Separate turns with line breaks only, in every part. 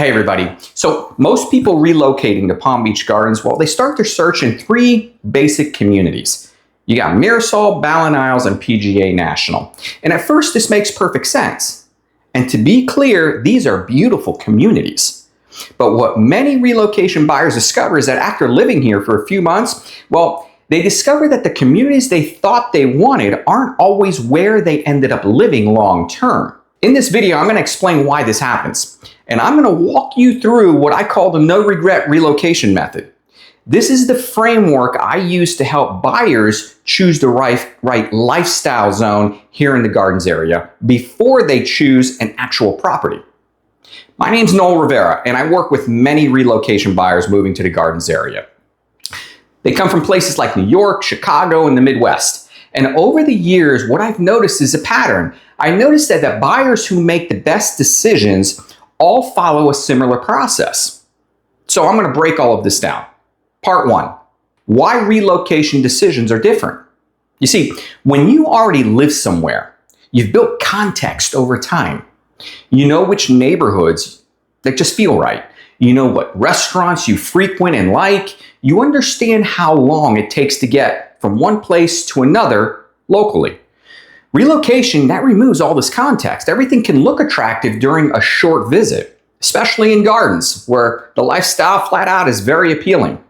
Hey everybody. So most people relocating to Palm Beach Gardens, well, they start their search in three basic communities. You got Mirasol, BallenIsles, and PGA National. And at first this makes perfect sense. And to be clear, these are beautiful communities. But what many relocation buyers discover is that after living here for a few months, well, they discover that the communities they thought they wanted aren't always where they ended up living long term. In this video, I'm going to explain why this happens. And I'm going to walk you through what I call the no regret relocation method. This is the framework I use to help buyers choose the right lifestyle zone here in the Gardens area before they choose an actual property. My name's Noel Rivera, and I work with many relocation buyers moving to the Gardens area. They come from places like New York, Chicago, and the Midwest. And over the years, what I've noticed is a pattern. I noticed that the buyers who make the best decisions all follow a similar process. So I'm going to break all of this down. Part one, why relocation decisions are different. You see, when you already live somewhere, you've built context over time. You know which neighborhoods that just feel right. You know what restaurants you frequent and like. You understand how long it takes to get from one place to another locally. Relocation, that removes all this context. Everything can look attractive during a short visit, especially in Gardens, where the lifestyle flat out is very appealing.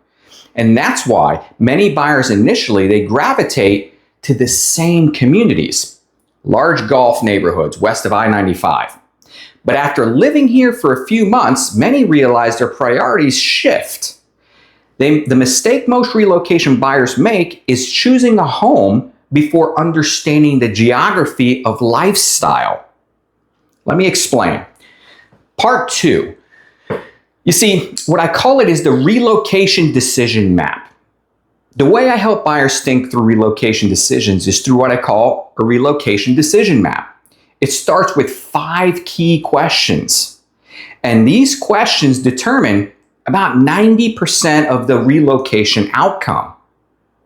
And that's why many buyers initially, they gravitate to the same communities, large golf neighborhoods west of I-95. But after living here for a few months, many realize their priorities shift. The mistake most relocation buyers make is choosing a home before understanding the geography of lifestyle. Let me explain. Part two. You see, what I call it is the relocation decision map. The way I help buyers think through relocation decisions is through what I call a relocation decision map. It starts with 5 key questions. And these questions determine about 90% of the relocation outcome.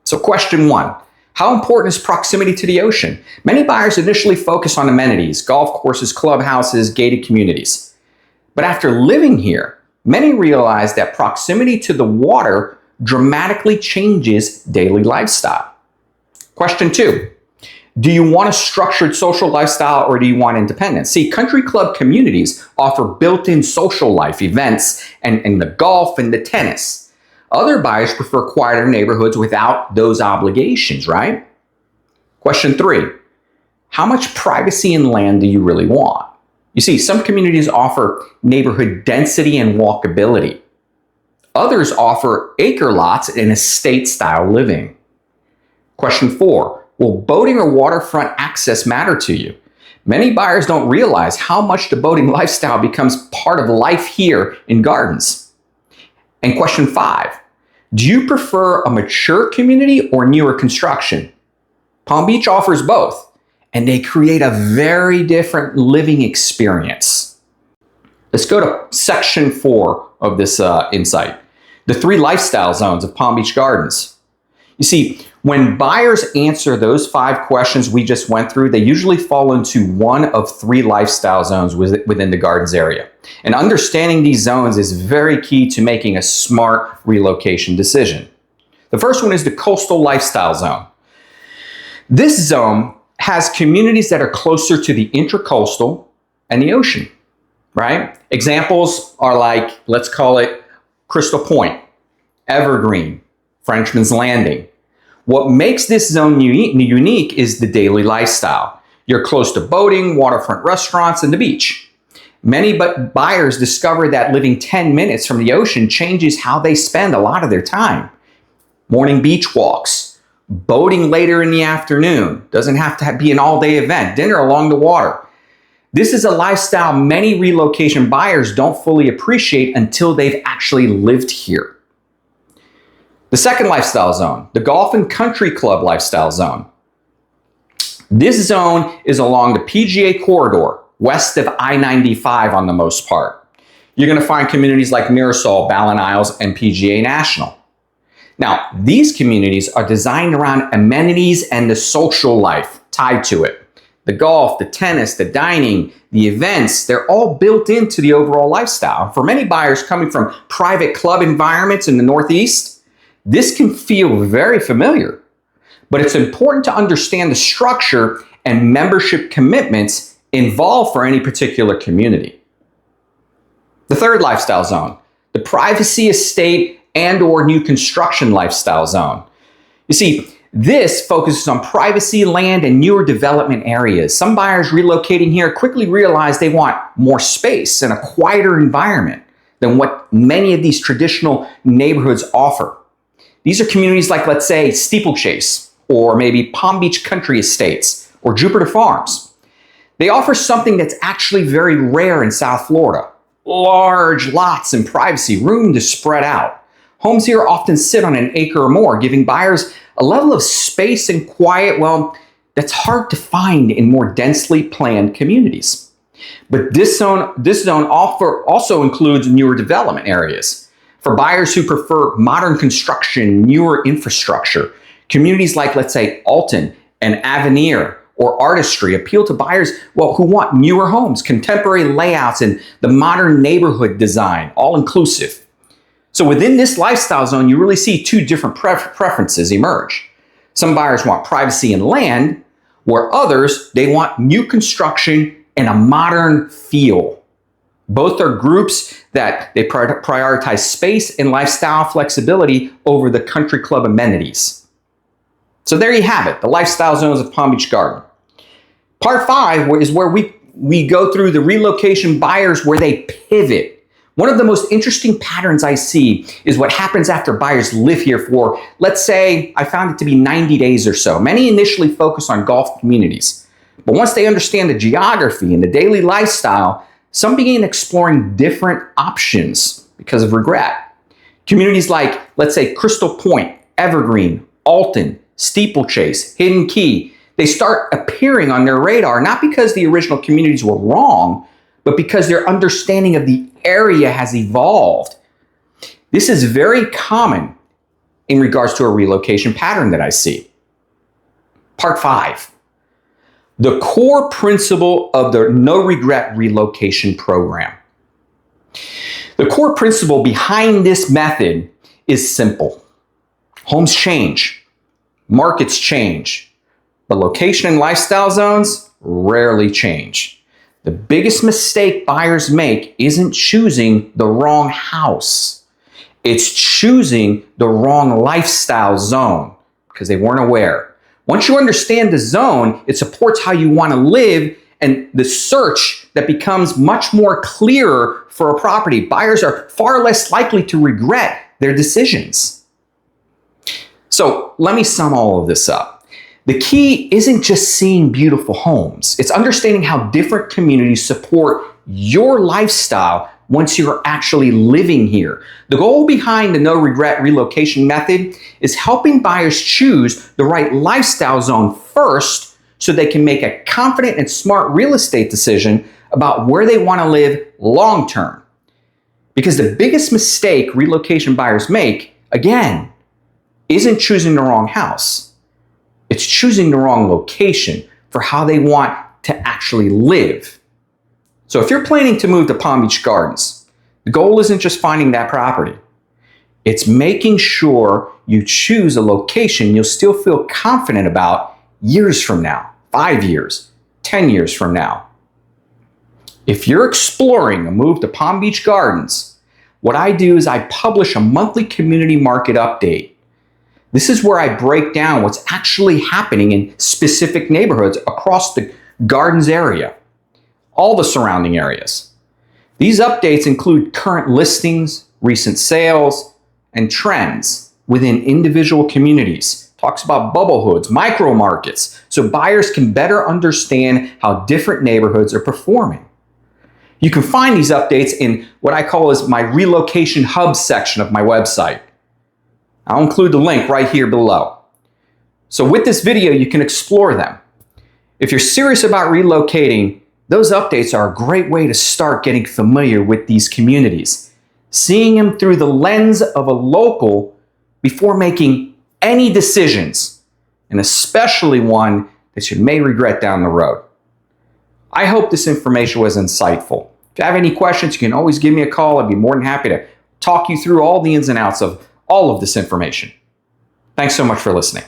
So question 1. How important is proximity to the ocean? Many buyers initially focus on amenities, golf courses, clubhouses, gated communities. But after living here, many realize that proximity to the water dramatically changes daily lifestyle. Question 2. Do you want a structured social lifestyle or do you want independence? See, country club communities offer built-in social life events and the golf and the tennis. Other buyers prefer quieter neighborhoods without those obligations, right? Question 3, how much privacy and land do you really want? You see, some communities offer neighborhood density and walkability. Others offer acre lots and estate-style living. Question 4, will boating or waterfront access matter to you? Many buyers don't realize how much the boating lifestyle becomes part of life here in Gardens. And question 5, do you prefer a mature community or newer construction? Palm Beach offers both, and they create a very different living experience. Let's go to section 4 of this insight, the 3 lifestyle zones of Palm Beach Gardens. You see, when buyers answer those 5 questions we just went through, they usually fall into one of 3 lifestyle zones within the Gardens area. And understanding these zones is very key to making a smart relocation decision. The first one is the coastal lifestyle zone. This zone has communities that are closer to the intracoastal and the ocean, right? Examples are like, let's call it Crystal Point, Evergreen, Frenchman's Landing. What makes this zone unique is the daily lifestyle. You're close to boating, waterfront restaurants, and the beach. Many buyers discover that living 10 minutes from the ocean changes how they spend a lot of their time. Morning beach walks, boating later in the afternoon. Doesn't have to be an all-day event. Dinner along the water. This is a lifestyle many relocation buyers don't fully appreciate until they've actually lived here. The second lifestyle zone, the golf and country club lifestyle zone. This zone is along the PGA corridor, west of I-95 on the most part. You're going to find communities like Mirasol, BallenIsles, and PGA National. Now, these communities are designed around amenities and the social life tied to it. The golf, the tennis, the dining, the events, they're all built into the overall lifestyle. For many buyers coming from private club environments in the Northeast, this can feel very familiar. But it's important to understand the structure and membership commitments involved for any particular community. The third lifestyle zone, the privacy estate and/or new construction lifestyle zone. You see, this focuses on privacy, land, and newer development areas. Some buyers relocating here quickly realize they want more space and a quieter environment than what many of these traditional neighborhoods offer. These are communities like, let's say, Steeplechase, or maybe Palm Beach Country Estates, or Jupiter Farms. They offer something that's actually very rare in South Florida. Large lots and privacy, room to spread out. Homes here often sit on an acre or more, giving buyers a level of space and quiet, well, that's hard to find in more densely planned communities. But this zone also includes newer development areas. For buyers who prefer modern construction, newer infrastructure, communities like, let's say, Alton and Avenir or Artistry appeal to buyers, well, who want newer homes, contemporary layouts, and the modern neighborhood design, all inclusive. So within this lifestyle zone, you really see two different preferences emerge. Some buyers want privacy and land, where others, they want new construction and a modern feel. Both are groups that they prioritize space and lifestyle flexibility over the country club amenities. So there you have it, the lifestyle zones of Palm Beach Garden. Part 5 is where we go through the relocation buyers where they pivot. One of the most interesting patterns I see is what happens after buyers live here for, let's say, I found it to be 90 days or so. Many initially focus on golf communities, but once they understand the geography and the daily lifestyle, some begin exploring different options because of regret. Communities like, let's say, Crystal Point, Evergreen, Alton, Steeplechase, Hidden Key, they start appearing on their radar, not because the original communities were wrong, but because their understanding of the area has evolved. This is very common in regards to a relocation pattern that I see. Part 5, the core principle of the no regret relocation program. The core principle behind this method is simple. Homes change. Markets change, but location and lifestyle zones rarely change. The biggest mistake buyers make isn't choosing the wrong house. It's choosing the wrong lifestyle zone because they weren't aware. Once you understand the zone, it supports how you want to live and the search that becomes much more clearer for a property. Buyers are far less likely to regret their decisions. So let me sum all of this up. The key isn't just seeing beautiful homes. It's understanding how different communities support your lifestyle once you're actually living here. The goal behind the no regret relocation method is helping buyers choose the right lifestyle zone first so they can make a confident and smart real estate decision about where they want to live long term. Because the biggest mistake relocation buyers make, again, isn't choosing the wrong house. It's choosing the wrong location for how they want to actually live. So if you're planning to move to Palm Beach Gardens, the goal isn't just finding that property. It's making sure you choose a location you'll still feel confident about years from now, 5 years, 10 years from now. If you're exploring a move to Palm Beach Gardens, what I do is I publish a monthly community market update. This is where I break down what's actually happening in specific neighborhoods across the Gardens area, all the surrounding areas. These updates include current listings, recent sales, and trends within individual communities. Talks about bubble hoods, micro markets, so buyers can better understand how different neighborhoods are performing. You can find these updates in what I call as my relocation hub section of my website. I'll include the link right here below. So with this video, you can explore them. If you're serious about relocating, those updates are a great way to start getting familiar with these communities, seeing them through the lens of a local before making any decisions, and especially one that you may regret down the road. I hope this information was insightful. If you have any questions, you can always give me a call. I'd be more than happy to talk you through all the ins and outs of all of this information. Thanks so much for listening.